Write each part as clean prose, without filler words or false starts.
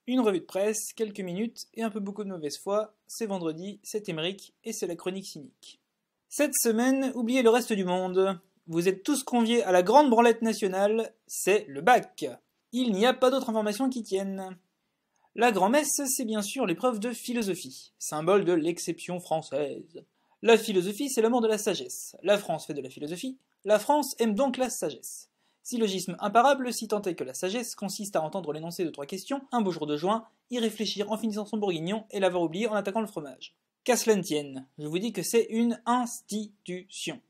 Une revue de presse, quelques minutes et un peu beaucoup de mauvaise foi, c'est vendredi, c'est Émeric et c'est la chronique cynique. Cette semaine, oubliez le reste du monde. Vous êtes tous conviés à la grande branlette nationale, c'est le bac. Il n'y a pas d'autres informations qui tiennent. La grand-messe, c'est bien sûr l'épreuve de philosophie, symbole de l'exception française. La philosophie, c'est l'amour de la sagesse. La France fait de la philosophie, la France aime donc la sagesse. Syllogisme imparable si tant est que la sagesse consiste à entendre l'énoncé de 3 questions, un beau jour de juin, y réfléchir en finissant son bourguignon et l'avoir oublié en attaquant le fromage. Qu'à cela ne tienne, je vous dis que c'est une institution.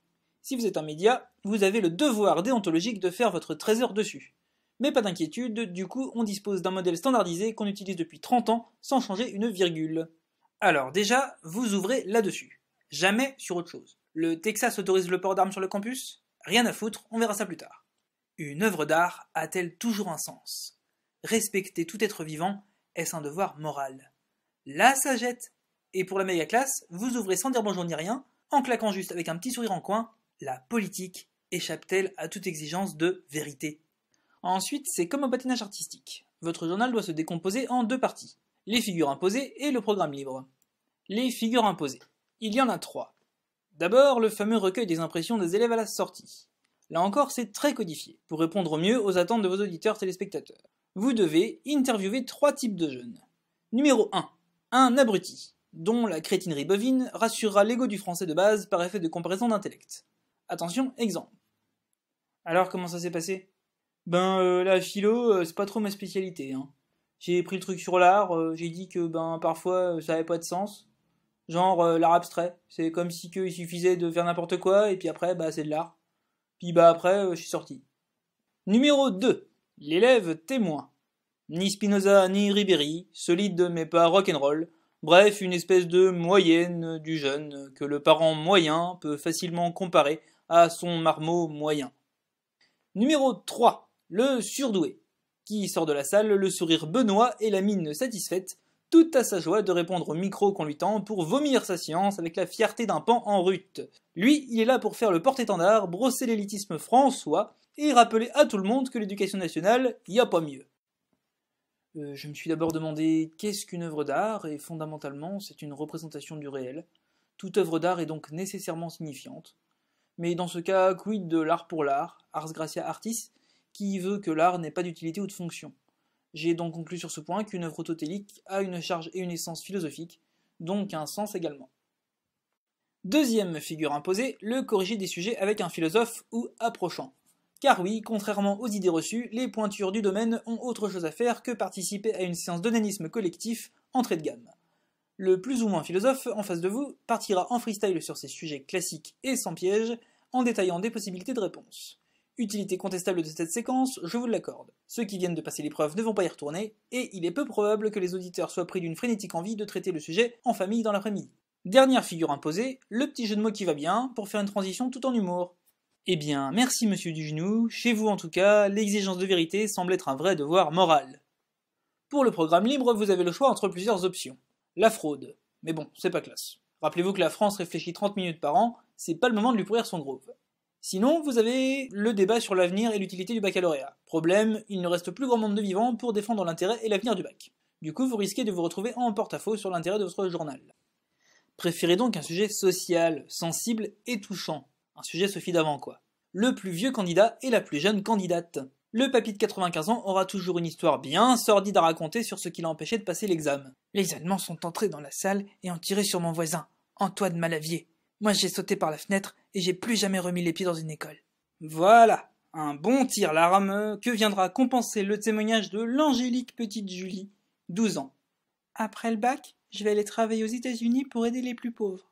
Si vous êtes un média, vous avez le devoir déontologique de faire votre trésor dessus. Mais pas d'inquiétude, du coup on dispose d'un modèle standardisé qu'on utilise depuis 30 ans sans changer une virgule. Alors déjà, vous ouvrez là-dessus. Jamais sur autre chose. Le Texas autorise le port d'armes sur le campus ? Rien à foutre, on verra ça plus tard. Une œuvre d'art a-t-elle toujours un sens ? Respecter tout être vivant, est-ce un devoir moral ? La sagette. Et pour la méga classe, vous ouvrez sans dire bonjour ni rien, en claquant juste avec un petit sourire en coin, la politique échappe-t-elle à toute exigence de vérité ? Ensuite, c'est comme au patinage artistique. Votre journal doit se décomposer en 2 parties. Les figures imposées et le programme libre. Les figures imposées. Il y en a 3. D'abord, le fameux recueil des impressions des élèves à la sortie. Là encore, c'est très codifié, pour répondre au mieux aux attentes de vos auditeurs téléspectateurs. Vous devez interviewer 3 types de jeunes. Numéro 1. Un abruti, dont la crétinerie bovine rassurera l'ego du français de base par effet de comparaison d'intellect. Attention, exemple. Alors, comment ça s'est passé ? La philo, c'est pas trop ma spécialité, hein. J'ai pris le truc sur l'art, j'ai dit que, parfois, ça avait pas de sens. Genre, l'art abstrait, c'est comme si il suffisait de faire n'importe quoi, et puis après, c'est de l'art. Puis après, je suis sorti. Numéro 2. L'élève témoin. Ni Spinoza ni Ribéry, solide mais pas rock'n'roll. Bref, une espèce de moyenne du jeune que le parent moyen peut facilement comparer à son marmot moyen. Numéro 3. Le surdoué, qui sort de la salle le sourire benoît et la mine satisfaite, tout à sa joie de répondre au micro qu'on lui tend pour vomir sa science avec la fierté d'un pan en rut. Lui, il est là pour faire le porte-étendard, brosser l'élitisme françois et rappeler à tout le monde que l'éducation nationale, y a pas mieux. Je me suis d'abord demandé qu'est-ce qu'une œuvre d'art, et fondamentalement, c'est une représentation du réel. Toute œuvre d'art est donc nécessairement signifiante. Mais dans ce cas, quid de l'art pour l'art, ars gratia artis, qui veut que l'art n'ait pas d'utilité ou de fonction. J'ai donc conclu sur ce point qu'une œuvre autotélique a une charge et une essence philosophique, donc un sens également. Deuxième figure imposée, le corriger des sujets avec un philosophe ou approchant. Car oui, contrairement aux idées reçues, les pointures du domaine ont autre chose à faire que participer à une séance d'onanisme collectif entrée de gamme. Le plus ou moins philosophe en face de vous partira en freestyle sur ces sujets classiques et sans piège, en détaillant des possibilités de réponse. Utilité contestable de cette séquence, je vous l'accorde. Ceux qui viennent de passer l'épreuve ne vont pas y retourner, et il est peu probable que les auditeurs soient pris d'une frénétique envie de traiter le sujet en famille dans l'après-midi. Dernière figure imposée, le petit jeu de mots qui va bien, pour faire une transition tout en humour. Eh bien, merci monsieur Dugenoux, chez vous en tout cas, l'exigence de vérité semble être un vrai devoir moral. Pour le programme libre, vous avez le choix entre plusieurs options. La fraude. Mais bon, c'est pas classe. Rappelez-vous que la France réfléchit 30 minutes par an, c'est pas le moment de lui pourrir son groove. Sinon, vous avez le débat sur l'avenir et l'utilité du baccalauréat. Problème, il ne reste plus grand monde de vivants pour défendre l'intérêt et l'avenir du bac. Du coup, vous risquez de vous retrouver en porte-à-faux sur l'intérêt de votre journal. Préférez donc un sujet social, sensible et touchant. Un sujet Sophie d'avant quoi. Le plus vieux candidat et la plus jeune candidate. Le papy de 95 ans aura toujours une histoire bien sordide à raconter sur ce qui l'a empêché de passer l'examen. Les Allemands sont entrés dans la salle et ont tiré sur mon voisin, Antoine Malavier. Moi j'ai sauté par la fenêtre et j'ai plus jamais remis les pieds dans une école. Voilà, un bon tire-larme que viendra compenser le témoignage de l'angélique petite Julie, 12 ans. Après le bac, je vais aller travailler aux États-Unis pour aider les plus pauvres.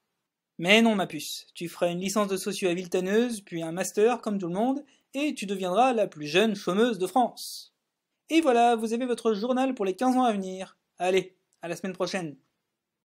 Mais non ma puce, tu feras une licence de socio à Villetaneuse, puis un master comme tout le monde, et tu deviendras la plus jeune chômeuse de France. Et voilà, vous avez votre journal pour les 15 ans à venir. Allez, à la semaine prochaine.